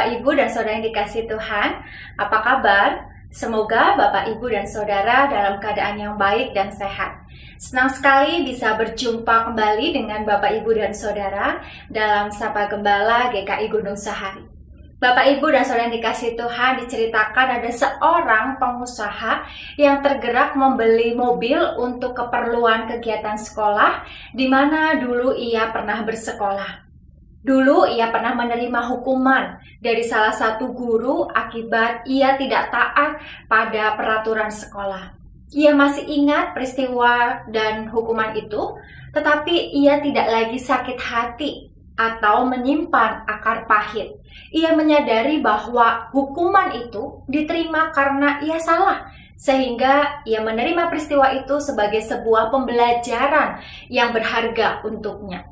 Bapak, Ibu, dan Saudara yang dikasihi Tuhan, apa kabar? Semoga Bapak, Ibu, dan Saudara dalam keadaan yang baik dan sehat. Senang sekali bisa berjumpa kembali dengan Bapak, Ibu, dan Saudara dalam Sapa Gembala GKI Gunung Sahari. Bapak, Ibu, dan Saudara yang dikasihi Tuhan, diceritakan ada seorang pengusaha yang tergerak membeli mobil untuk keperluan kegiatan sekolah, di mana dulu ia pernah bersekolah. Dulu ia pernah menerima hukuman dari salah satu guru akibat ia tidak taat pada peraturan sekolah. Ia masih ingat peristiwa dan hukuman itu, tetapi ia tidak lagi sakit hati atau menyimpan akar pahit. Ia menyadari bahwa hukuman itu diterima karena ia salah, sehingga ia menerima peristiwa itu sebagai sebuah pembelajaran yang berharga untuknya.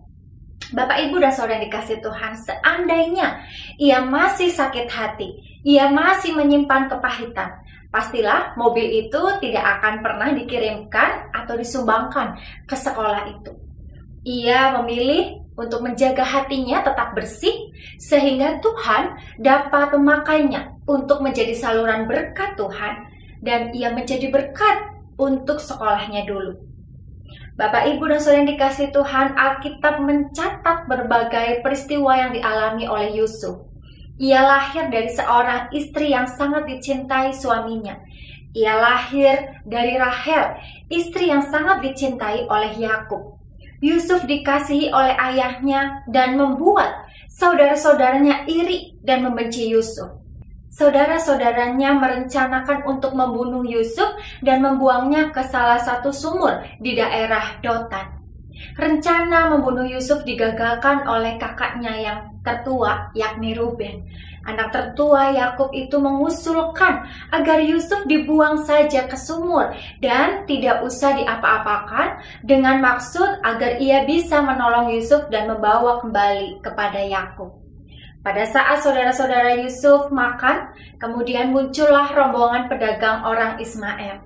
Bapak, Ibu, dan Saudara yang dikasihi Tuhan, seandainya ia masih sakit hati, ia masih menyimpan kepahitan, pastilah mobil itu tidak akan pernah dikirimkan atau disumbangkan ke sekolah itu. Ia memilih untuk menjaga hatinya tetap bersih, sehingga Tuhan dapat memakainya untuk menjadi saluran berkat Tuhan, dan ia menjadi berkat untuk sekolahnya dulu. Bapak, Ibu, dan Saudara yang dikasihi Tuhan, Alkitab mencatat berbagai peristiwa yang dialami oleh Yusuf. Ia lahir dari seorang istri yang sangat dicintai suaminya. Ia lahir dari Rahel, istri yang sangat dicintai oleh Yakub. Yusuf dikasihi oleh ayahnya dan membuat saudara-saudaranya iri dan membenci Yusuf. Saudara-saudaranya merencanakan untuk membunuh Yusuf dan membuangnya ke salah satu sumur di daerah Dotan. Rencana membunuh Yusuf digagalkan oleh kakaknya yang tertua, yakni Ruben. Anak tertua Yakub itu mengusulkan agar Yusuf dibuang saja ke sumur dan tidak usah diapa-apakan, dengan maksud agar ia bisa menolong Yusuf dan membawa kembali kepada Yakub. Pada saat saudara-saudara Yusuf makan, kemudian muncullah rombongan pedagang orang Ismail.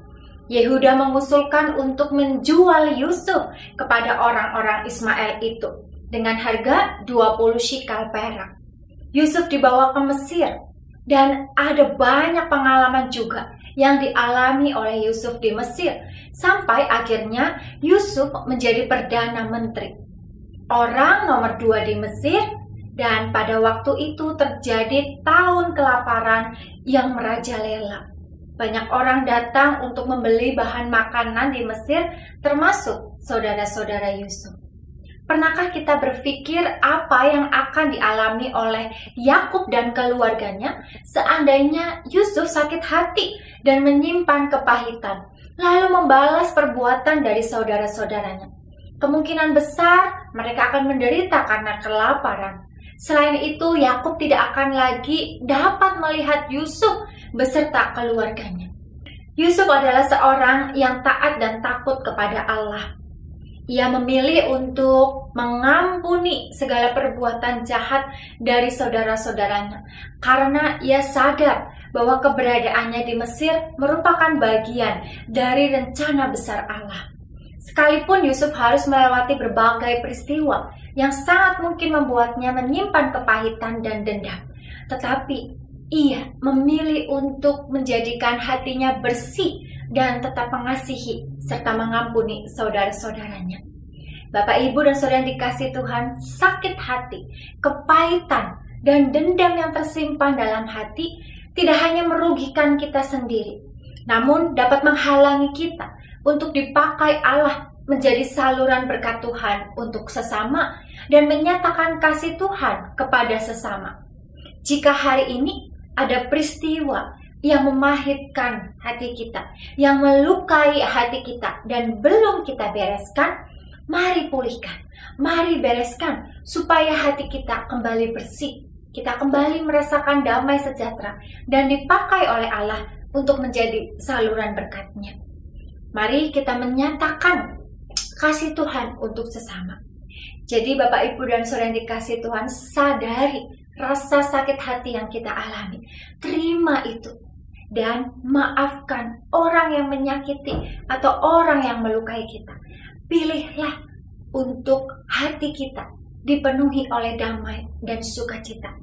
Yehuda mengusulkan untuk menjual Yusuf kepada orang-orang Ismail itu dengan harga 20 shikal perak. Yusuf dibawa ke Mesir, dan ada banyak pengalaman juga yang dialami oleh Yusuf di Mesir, sampai akhirnya Yusuf menjadi Perdana Menteri, orang nomor 2 di Mesir. Dan pada waktu itu terjadi tahun kelaparan yang merajalela. Banyak orang datang untuk membeli bahan makanan di Mesir, termasuk saudara-saudara Yusuf. Pernahkah kita berpikir apa yang akan dialami oleh Yakub dan keluarganya seandainya Yusuf sakit hati dan menyimpan kepahitan, lalu membalas perbuatan dari saudara-saudaranya? Kemungkinan besar mereka akan menderita karena kelaparan. Selain itu, Yakub tidak akan lagi dapat melihat Yusuf beserta keluarganya. Yusuf adalah seorang yang taat dan takut kepada Allah. Ia memilih untuk mengampuni segala perbuatan jahat dari saudara-saudaranya karena ia sadar bahwa keberadaannya di Mesir merupakan bagian dari rencana besar Allah. Sekalipun Yusuf harus melewati berbagai peristiwa yang sangat mungkin membuatnya menyimpan kepahitan dan dendam, tetapi ia memilih untuk menjadikan hatinya bersih dan tetap mengasihi serta mengampuni saudara-saudaranya. Bapak, Ibu, dan Saudara yang dikasihi Tuhan, sakit hati, kepahitan, dan dendam yang tersimpan dalam hati tidak hanya merugikan kita sendiri, namun dapat menghalangi kita untuk dipakai Allah menjadi saluran berkat Tuhan untuk sesama dan menyatakan kasih Tuhan kepada sesama. Jika hari ini ada peristiwa yang memahitkan hati kita, yang melukai hati kita dan belum kita bereskan, mari pulihkan, mari bereskan supaya hati kita kembali bersih. Kita kembali merasakan damai sejahtera dan dipakai oleh Allah untuk menjadi saluran berkat-Nya. Mari kita menyatakan kasih Tuhan untuk sesama. Jadi Bapak, Ibu, dan Saudara yang dikasihi Tuhan, sadari rasa sakit hati yang kita alami. Terima itu dan maafkan orang yang menyakiti atau orang yang melukai kita. Pilihlah untuk hati kita dipenuhi oleh damai dan sukacita,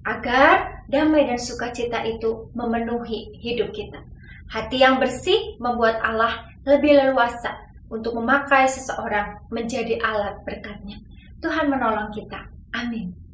agar damai dan sukacita itu memenuhi hidup kita. Hati yang bersih membuat Allah lebih leluasa untuk memakai seseorang menjadi alat berkat-Nya. Tuhan menolong kita. Amin.